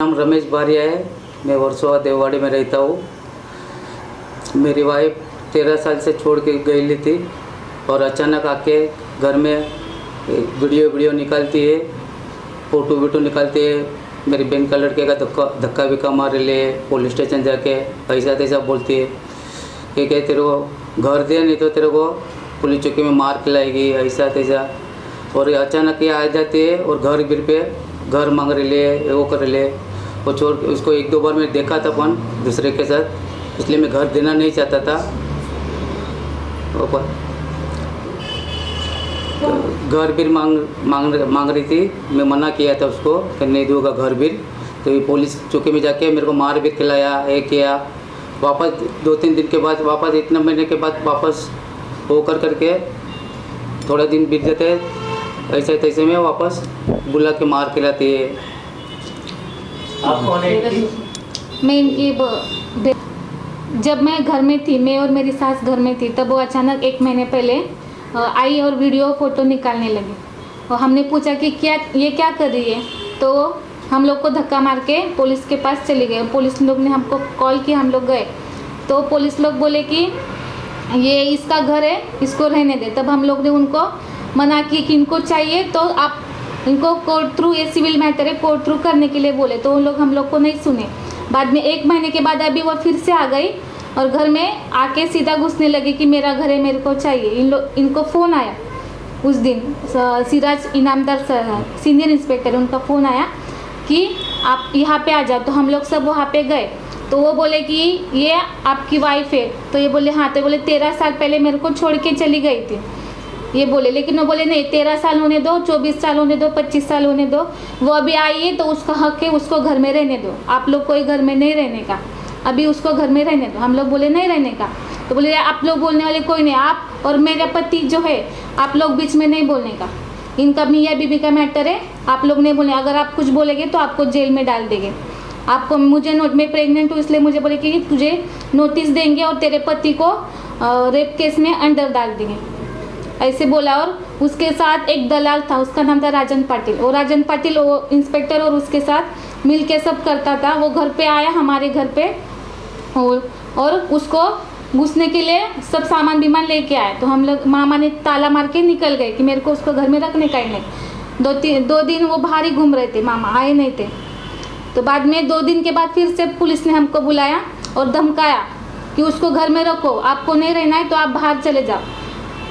नाम रमेश बारिया है। मैं वर्सोवा देववाड़ी में रहता हूँ। मेरी वाइफ 13 साल से छोड़ के गई थी और अचानक आके घर में वीडियो निकालती है, फोटो निकालती है। मेरी बहन का लड़के का धक्का विक्का मार ले, पुलिस स्टेशन जाके ऐसा तैसा बोलती है कि तेरे को घर दे, नहीं तो तेरे को पुलिस चौकी में मार के लाएगी, ऐसा तैसा। और अचानक ये आ जाती है और घर पे घर मांग रही ले, वो कर ले। वो छोड़ उसको एक दो बार मैं देखा था अपन दूसरे के साथ, इसलिए मैं घर देना नहीं चाहता था। घर भी मांग रही थी। मैं मना किया था उसको कि नहीं दूंगा घर भी। तो ये पुलिस चौकी में जाके मेरे को मार भी खिलाया, ये किया। वापस 2-3 दिन के बाद, वापस इतना महीने के बाद वापस वो करके थोड़ा दिन बीत जाते हैं, ऐसे तैसे में वापस बुला के मार खिलाती है। आप कौन है? मैं इनकी जब मैं घर में थी, मैं और मेरी सास घर में थी, तब वो अचानक 1 महीने पहले आई और वीडियो फ़ोटो निकालने लगी। और हमने पूछा कि ये क्या कर रही है, तो हम लोग को धक्का मार के पुलिस के पास चले गए। पुलिस लोग ने हमको कॉल किया, हम लोग गए तो पुलिस लोग बोले कि ये इसका घर है, इसको रहने दे। तब हम लोग ने उनको मना किया कि इनको चाहिए तो आप इनको कोर्ट थ्रू, ये सिविल मैटर है, कोर्ट थ्रू करने के लिए बोले, तो उन लोग हम लोग को नहीं सुने। बाद में 1 महीने के बाद अभी वो फिर से आ गई और घर में आके सीधा घुसने लगी कि मेरा घर है, मेरे को चाहिए। इनको फ़ोन आया उस दिन, Siraj Inamdar sir senior inspector, उनका फ़ोन आया कि आप यहाँ पे आ जाओ। तो हम लोग सब वहाँ पे गए तो वो बोले कि ये आपकी वाइफ है। तो ये बोले हाँ। तो बोले 13 साल पहले मेरे को छोड़ के चली गई थी, ये बोले। लेकिन वो बोले नहीं, 13 साल होने दो, 24 साल होने दो, 25 साल होने दो, वो अभी आई है तो उसका हक है, उसको घर में रहने दो। आप लोग कोई घर में नहीं रहने का, अभी उसको घर में रहने दो। हम लोग बोले नहीं रहने का। तो बोले आप लोग बोलने वाले कोई नहीं, आप और मेरा पति जो है, आप लोग बीच में नहीं बोलने का। इनका मियाँ बीबी का मैटर है, आप लोग नहीं बोलने। अगर आप कुछ बोलेंगे तो आपको जेल में डाल देंगे। आपको मैं प्रेग्नेंट हूँ, इसलिए मुझे बोले कि तुझे नोटिस देंगे और तेरे पति को रेप केस में अंदर डाल देंगे, ऐसे बोला। और उसके साथ एक दलाल था, उसका नाम था राजन पाटिल। और राजन पाटिल वो इंस्पेक्टर और उसके साथ मिल के सब करता था। वो घर पे आया हमारे घर पे और उसको घुसने के लिए सब सामान बीमान लेके आए। तो हम लोग मामा ने ताला मार के निकल गए कि मेरे को उसको घर में रखने का ही नहीं। 2 दिन वो बाहर ही घूम रहे थे, मामा आए नहीं थे। तो बाद में 2 दिन के बाद फिर से पुलिस ने हमको बुलाया और धमकाया कि उसको घर में रखो, आपको नहीं रहना है तो आप बाहर चले जाओ।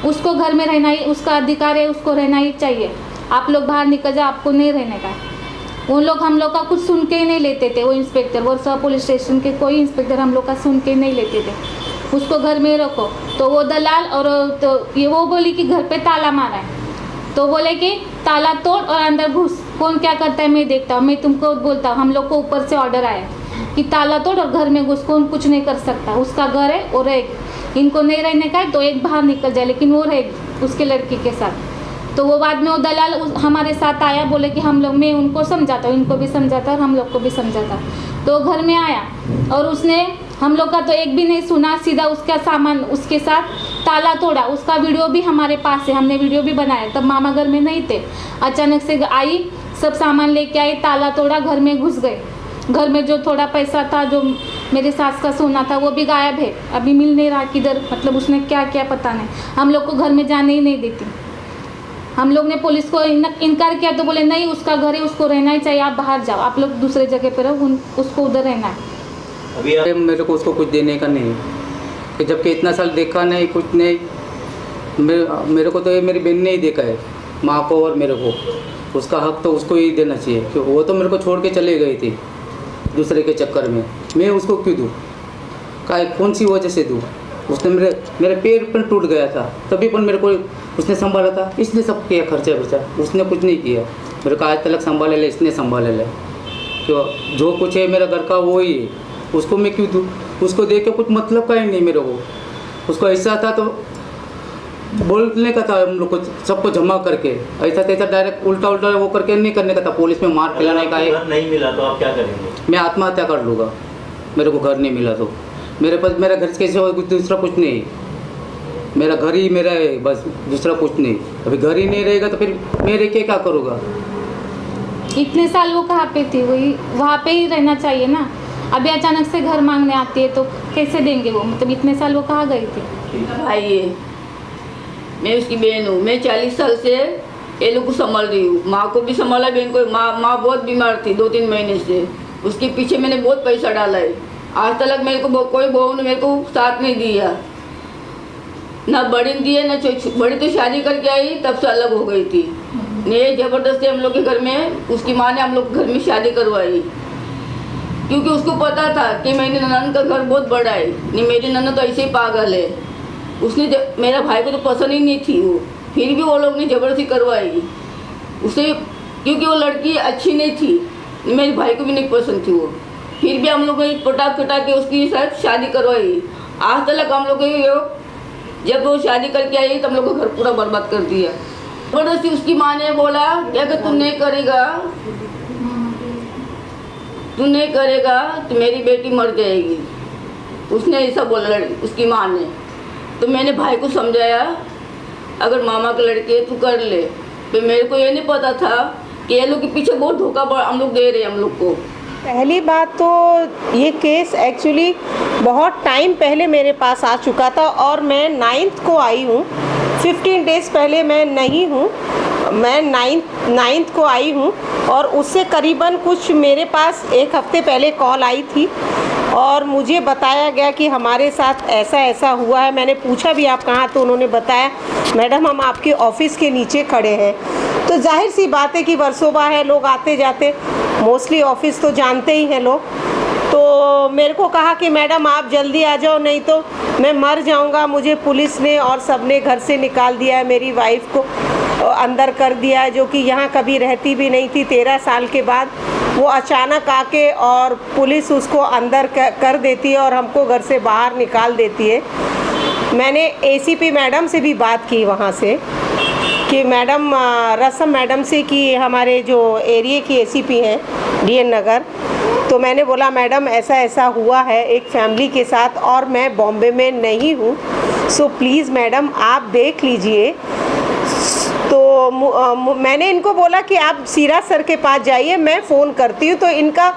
उसको घर में रहना ही उसका अधिकार है, उसको रहना ही चाहिए। आप लोग बाहर निकल जाओ, आपको नहीं रहने का। उन लोग हम लोग का कुछ सुन के ही नहीं लेते थे। वो इंस्पेक्टर, वर्सोवा पुलिस स्टेशन के कोई इंस्पेक्टर हम लोग का सुन के नहीं लेते थे। उसको घर में रखो। तो वो दलाल और तो ये वो बोली कि घर पे ताला मारा है, तो बोले कि ताला तोड़ और अंदर घुस, कौन क्या करता है मैं देखता हूँ, मैं तुमको बोलता हूँ। हम लोग को ऊपर से ऑर्डर आया कि ताला तोड़ और घर में घुस, कौन कुछ नहीं कर सकता। उसका घर है और इनको नहीं रहने का है तो एक बाहर निकल जाए, लेकिन वो रहे उसके लड़की के साथ। तो वो बाद में वो दलाल हमारे साथ आया, बोले कि हम लोग, मैं उनको समझाता हूँ, इनको भी समझाता और हम लोग को भी समझाता। तो घर में आया और उसने हम लोग का तो एक भी नहीं सुना, सीधा उसका सामान उसके साथ ताला तोड़ा। उसका वीडियो भी हमारे पास है, हमने वीडियो भी बनाया। तब मामा घर में नहीं थे, अचानक से आई, सब सामान लेके आई, ताला तोड़ा, घर में घुस गए। घर में जो थोड़ा पैसा था, जो मेरे सास का सोना था, वो भी गायब है, अभी मिल नहीं रहा किधर। मतलब उसने क्या क्या पता नहीं। हम लोग को घर में जाने ही नहीं देती। हम लोग ने पुलिस को इनकार किया तो बोले नहीं, उसका घर है, उसको रहना ही चाहिए, आप बाहर जाओ, आप लोग दूसरे जगह पर रहो, उसको उधर रहना है। अभी मेरे को उसको कुछ देने का नहीं कि जबकि इतना साल देखा नहीं, कुछ नहीं। मेरे को तो ये मेरी बहन ने ही देखा है, माँ को और मेरे को। उसका हक तो उसको ही देना चाहिए कि वो तो मेरे को छोड़ के चले गई थी दूसरे के चक्कर में। मैं उसको क्यों दूँ? कौन सी वजह से दूँ? उसने मेरे पैर पर टूट गया था, तभी पर मेरे को उसने संभाला था, इसलिए सब किया खर्चा वर्चा। उसने कुछ नहीं किया, मेरे को आज तक संभाल ले, इसने संभाल ले। तो जो कुछ है मेरा घर का वो ही है, उसको मैं क्यों दूँ? उसको देख के कुछ मतलब का ही नहीं मेरे को। उसको ऐसा था तो बोलने का था, हम लोग को सबको जमा करके, ऐसा तैसा डायरेक्ट उल्टा वो करके नहीं करने का था। पुलिस में मार खिलाने का है। नहीं मिला तो आप क्या करेंगे? मैं आत्महत्या कर लूँगा, मेरे को घर नहीं मिला तो। मेरे पास मेरा घर कैसे हो, दूसरा कुछ नहीं। मेरा घर ही मेरा है बस, दूसरा कुछ नहीं। अभी घर ही नहीं रहेगा तो फिर मैं रह के क्या करूँगा? इतने साल वो कहाँ पे थी, वही वहाँ पे ही रहना चाहिए ना। अभी अचानक से घर मांगने आती है तो कैसे देंगे वो, मतलब इतने साल वो कहाँ गई थी। भाई है, मैं उसकी बहन हूँ। मैं 40 साल से ये लोग को संभाल रही हूँ। माँ को भी संभाला, बहन को। माँ बहुत बीमार थी 2-3 महीने से। उसके पीछे मैंने बहुत पैसा डाला है। आज तक मेरे को कोई बहू ने मेरे को साथ नहीं दिया, ना बड़ी ने दिए ना बड़ी तो शादी करके आई तब से अलग हो गई थी। ने ज़बरदस्ती हम लोग के घर में उसकी माँ ने हम लोग के घर में शादी करवाई, क्योंकि उसको पता था कि मेरी ननद का घर बहुत बड़ा है। नहीं, मेरी ननद तो ऐसे ही पागल है। उसने मेरा भाई को तो पसंद ही नहीं थी वो, फिर भी वो लोग ने ज़बरदस्ती करवाई उसे, क्योंकि वो लड़की अच्छी नहीं थी। मेरे भाई को भी नहीं पसंद थी वो, फिर भी हम लोग ने पटा के उसकी साथ शादी करवाई। आज तक हम लोग जब वो शादी करके आई तो हम लोग का घर पूरा बर्बाद कर दिया। ज़बरदस्ती उसकी माँ ने बोला क्या कि तू नहीं करेगा तो मेरी बेटी मर जाएगी। उसने ऐसा बोला उसकी माँ ने। तो मैंने भाई को समझाया, अगर मामा के लड़के तू कर ले। तो मेरे को ये नहीं पता था कि ये लोग के पीछे बहुत धोखा हम लोग दे रहे हैं हम लोग को। पहली बात तो ये केस एक्चुअली बहुत टाइम पहले मेरे पास आ चुका था और मैं 9th को आई हूँ। 15 डेज़ पहले मैं नहीं हूँ, मैं 9th को आई हूँ और उससे करीबन कुछ मेरे पास 1 हफ्ते पहले कॉल आई थी और मुझे बताया गया कि हमारे साथ ऐसा ऐसा हुआ है। मैंने पूछा भी आप कहाँ, तो उन्होंने बताया मैडम हम आपके ऑफिस के नीचे खड़े हैं। तो जाहिर सी बात है कि वर्सोवा है, लोग आते जाते, मोस्टली ऑफिस तो जानते ही हैं लोग। तो मेरे को कहा कि मैडम आप जल्दी आ जाओ, नहीं तो मैं मर जाऊंगा। मुझे पुलिस ने और सब ने घर से निकाल दिया है, मेरी वाइफ को अंदर कर दिया है, जो कि यहाँ कभी रहती भी नहीं थी। 13 साल के बाद वो अचानक आके और पुलिस उसको अंदर कर देती है और हमको घर से बाहर निकाल देती है। मैंने एसीपी मैडम से भी बात की वहाँ से कि मैडम रसम मैडम से कि हमारे जो एरिया की एसीपी हैं DN नगर, तो मैंने बोला मैडम ऐसा ऐसा हुआ है एक फैमिली के साथ और मैं बॉम्बे में नहीं हूँ, सो प्लीज़ मैडम आप देख लीजिए। तो मैंने इनको बोला कि आप सीरा सर के पास जाइए, मैं फ़ोन करती हूँ। तो इनका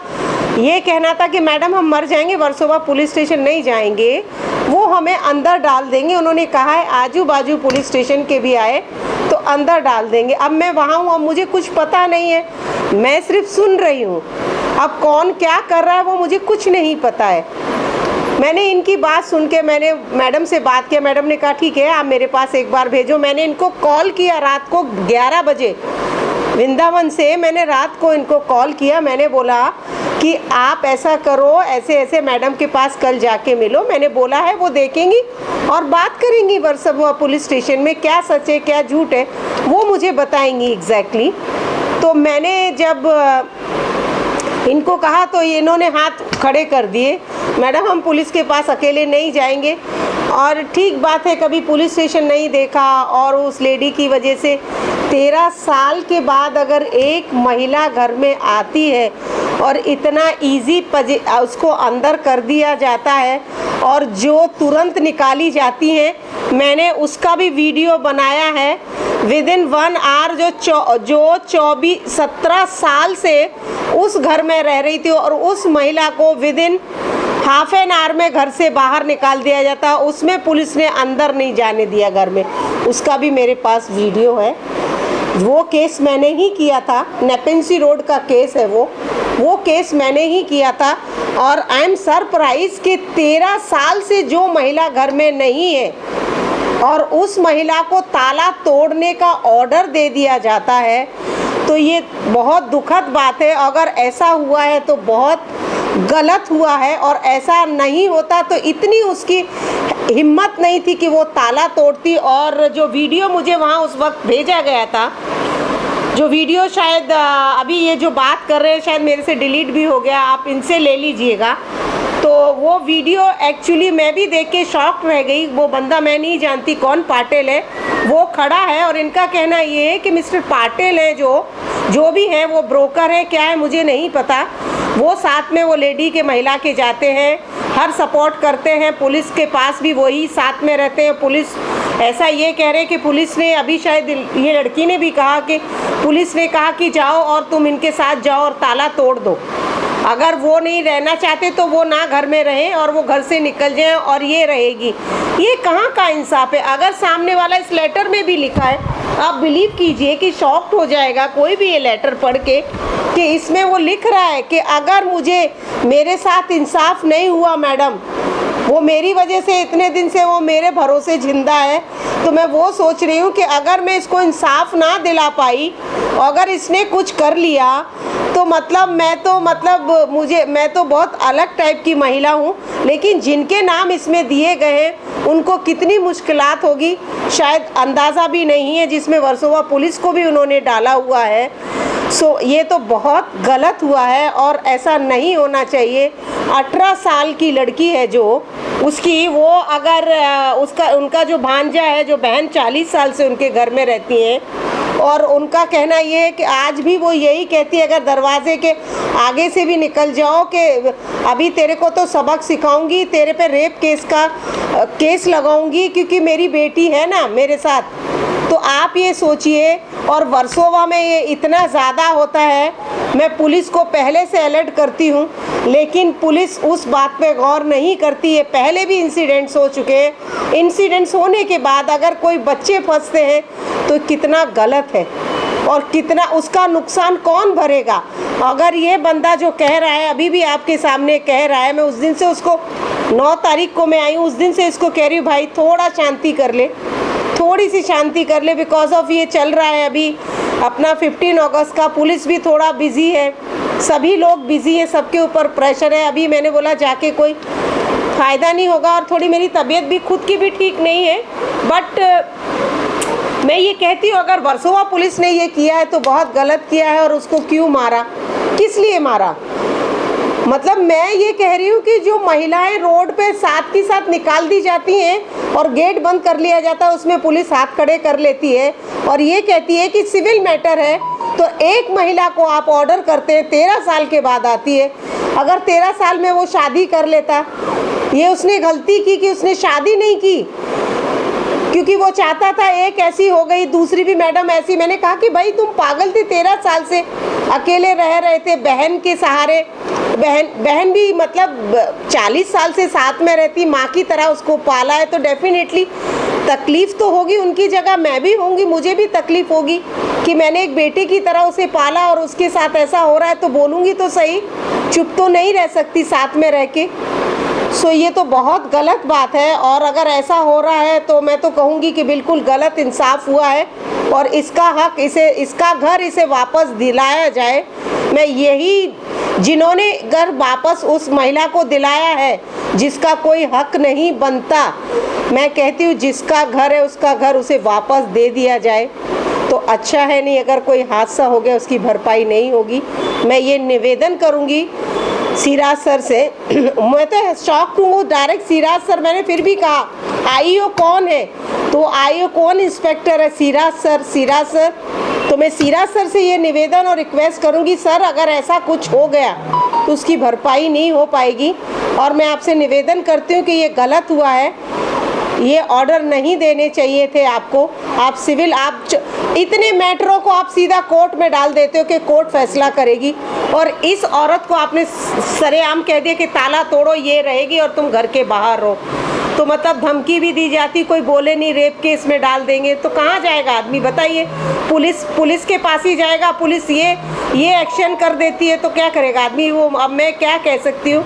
ये कहना था कि मैडम हम मर जाएंगे, वर्सोवा पुलिस स्टेशन नहीं जाएंगे, वो हमें अंदर डाल देंगे। उन्होंने कहा है आजू बाजू पुलिस स्टेशन के भी आए तो अंदर डाल देंगे। अब मैं वहाँ हूँ, अब मुझे कुछ पता नहीं है, मैं सिर्फ सुन रही हूँ। अब कौन क्या कर रहा है वो मुझे कुछ नहीं पता है। मैंने इनकी बात सुन के मैंने मैडम से बात किया। मैडम ने कहा ठीक है आप मेरे पास एक बार भेजो। मैंने इनको कॉल किया रात को 11 बजे वृंदावन से। मैंने रात को इनको कॉल किया, मैंने बोला कि आप ऐसा करो, ऐसे ऐसे मैडम के पास कल जाके मिलो। मैंने बोला है वो देखेंगी और बात करेंगी वर्सोवा पुलिस स्टेशन में, क्या सच है क्या झूठ है वो मुझे बताएंगी एग्जैक्टली। तो मैंने जब इनको कहा तो इन्होंने हाथ खड़े कर दिए, मैडम हम पुलिस के पास अकेले नहीं जाएंगे। और ठीक बात है, कभी पुलिस स्टेशन नहीं देखा और उस लेडी की वजह से 13 साल के बाद अगर एक महिला घर में आती है और इतना इजी उसको अंदर कर दिया जाता है और जो तुरंत निकाली जाती हैं, मैंने उसका भी वीडियो बनाया है। विदिन 1 आवर जो 17 साल से उस घर में रह रही थी और उस महिला को विदिन हाफ एन आवर में घर से बाहर निकाल दिया जाता, उसमें पुलिस ने अंदर नहीं जाने दिया घर में, उसका भी मेरे पास वीडियो है। वो केस मैंने ही किया था, नेपेंसी रोड का केस है वो केस मैंने ही किया था। और आई एम सरप्राइज कि 13 साल से जो महिला घर में नहीं है और उस महिला को ताला तोड़ने का ऑर्डर दे दिया जाता है, तो ये बहुत दुखद बात है। अगर ऐसा हुआ है तो बहुत गलत हुआ है और ऐसा नहीं होता तो इतनी उसकी हिम्मत नहीं थी कि वो ताला तोड़ती। और जो वीडियो मुझे वहाँ उस वक्त भेजा गया था, जो वीडियो शायद अभी ये जो बात कर रहे हैं शायद मेरे से डिलीट भी हो गया, आप इनसे ले लीजिएगा। तो वो वीडियो एक्चुअली मैं भी देख के शॉक रह गई। वो बंदा मैं नहीं जानती कौन पाटिल है, वो खड़ा है और इनका कहना ये है कि मिस्टर पाटिल है जो भी है वो ब्रोकर है, क्या है मुझे नहीं पता। वो साथ में वो लेडी के महिला के जाते हैं, हर सपोर्ट करते हैं, पुलिस के पास भी वही साथ में रहते हैं, पुलिस ऐसा ये कह रहे हैं कि पुलिस ने अभी शायद ये लड़की ने भी कहा कि पुलिस ने कहा कि जाओ और तुम इनके साथ जाओ और ताला तोड़ दो। अगर वो नहीं रहना चाहते तो वो ना घर में रहें और वो घर से निकल जाएं और ये रहेगी। ये कहाँ का इंसाफ है? अगर सामने वाला इस लेटर में भी लिखा है, आप बिलीव कीजिए कि शॉक्ड हो जाएगा कोई भी ये लेटर पढ़ के कि इसमें वो लिख रहा है कि अगर मेरे साथ इंसाफ नहीं हुआ मैडम, वो मेरी वजह से इतने दिन से वो मेरे भरोसे जिंदा है, तो मैं वो सोच रही हूँ कि अगर मैं इसको इंसाफ ना दिला पाई, अगर इसने कुछ कर लिया तो मैं तो बहुत अलग टाइप की महिला हूँ, लेकिन जिनके नाम इसमें दिए गए हैं उनको कितनी मुश्किलात होगी शायद अंदाज़ा भी नहीं है, जिसमें वर्सोवा पुलिस को भी उन्होंने डाला हुआ है। ये तो बहुत गलत हुआ है और ऐसा नहीं होना चाहिए। 18 साल की लड़की है जो उसकी, वो अगर उनका जो भांजा है, जो बहन 40 साल से उनके घर में रहती हैं, और उनका कहना ये है कि आज भी वो यही कहती है अगर दरवाजे के आगे से भी निकल जाओ कि अभी तेरे को तो सबक सिखाऊंगी, तेरे पे रेप केस लगाऊंगी क्योंकि मेरी बेटी है ना मेरे साथ। तो आप ये सोचिए, और वर्सोवा में ये इतना ज़्यादा होता है। मैं पुलिस को पहले से अलर्ट करती हूँ, लेकिन पुलिस उस बात पे गौर नहीं करती है। पहले भी इंसिडेंट्स हो चुके हैं। इंसिडेंट्स होने के बाद अगर कोई बच्चे फंसते हैं तो कितना गलत है और कितना उसका नुकसान कौन भरेगा। अगर ये बंदा जो कह रहा है, अभी भी आपके सामने कह रहा है, मैं उस दिन से उसको 9 तारीख को मैं आई हूँ, उस दिन से इसको कह रही हूँ भाई थोड़ा शांति कर ले, थोड़ी सी शांति कर ले, बिकॉज ऑफ ये चल रहा है अभी अपना 15 अगस्त का। पुलिस भी थोड़ा बिजी है, सभी लोग बिजी हैं, सबके ऊपर प्रेशर है। अभी मैंने बोला जाके कोई फ़ायदा नहीं होगा, और थोड़ी मेरी तबीयत भी खुद की भी ठीक नहीं है। बट मैं ये कहती हूँ अगर वर्सोवा पुलिस ने ये किया है तो बहुत गलत किया है। और उसको क्यों मारा, किस लिए मारा? मतलब मैं ये कह रही हूँ कि जो महिलाएं रोड पे साथ की साथ निकाल दी जाती हैं और गेट बंद कर लिया जाता है, उसमें पुलिस हाथ खड़े कर लेती है और ये कहती है कि सिविल मैटर है। तो एक महिला को आप ऑर्डर करते हैं, 13 साल के बाद आती है। अगर 13 साल में वो शादी कर लेता, ये उसने गलती की कि उसने शादी नहीं की क्योंकि वो चाहता था, एक ऐसी हो गई, दूसरी भी मैडम ऐसी। मैंने कहा कि भाई तुम पागल थे, 13 साल से अकेले रह रहे थे बहन के सहारे। बहन भी मतलब 40 साल से साथ में रहती, माँ की तरह उसको पाला है, तो डेफिनेटली तकलीफ़ तो होगी। उनकी जगह मैं भी होंगी, मुझे भी तकलीफ़ होगी कि मैंने एक बेटे की तरह उसे पाला और उसके साथ ऐसा हो रहा है, तो बोलूँगी तो सही, चुप तो नहीं रह सकती साथ में रह के। ये तो बहुत गलत बात है। और अगर ऐसा हो रहा है तो मैं तो कहूँगी कि बिल्कुल गलत इंसाफ हुआ है और इसका हक, इसका घर इसे वापस दिलाया जाए। मैं यही, जिन्होंने घर वापस उस महिला को दिलाया है जिसका कोई हक नहीं बनता, मैं कहती हूँ जिसका घर है उसका घर उसे वापस दे दिया जाए तो अच्छा है। नहीं अगर कोई हादसा हो गया उसकी भरपाई नहीं होगी। मैं ये निवेदन करूँगी सिराज सर से। मैं तो शॉक हूँ डायरेक्ट सिराज सर, मैंने फिर भी कहा आईओ कौन है, तो आईओ कौन इंस्पेक्टर है? सिराज सर। तो मैं सिराज सर से ये निवेदन और रिक्वेस्ट करूँगी, सर अगर ऐसा कुछ हो गया तो उसकी भरपाई नहीं हो पाएगी। और मैं आपसे निवेदन करती हूँ कि ये गलत हुआ है, ये ऑर्डर नहीं देने चाहिए थे आपको। आप सिविल, आप इतने मैटरों को आप सीधा कोर्ट में डाल देते हो कि कोर्ट फैसला करेगी, और इस औरत को आपने सरेआम कह दिया कि ताला तोड़ो, ये रहेगी और तुम घर के बाहर रहो। तो मतलब धमकी भी दी जाती, कोई बोले नहीं रेप केस में डाल देंगे, तो कहाँ जाएगा आदमी बताइए? पुलिस के पास ही जाएगा। पुलिस ये एक्शन कर देती है तो क्या करेगा आदमी? वो अब मैं क्या कह सकती हूँ,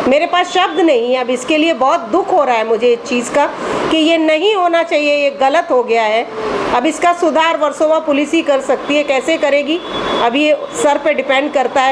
मेरे पास शब्द नहीं है। अब इसके लिए बहुत दुख हो रहा है मुझे इस चीज़ का कि ये नहीं होना चाहिए, ये गलत हो गया है। अब इसका सुधार वर्सोवा पुलिस ही कर सकती है, कैसे करेगी अभी ये सर पे डिपेंड करता है।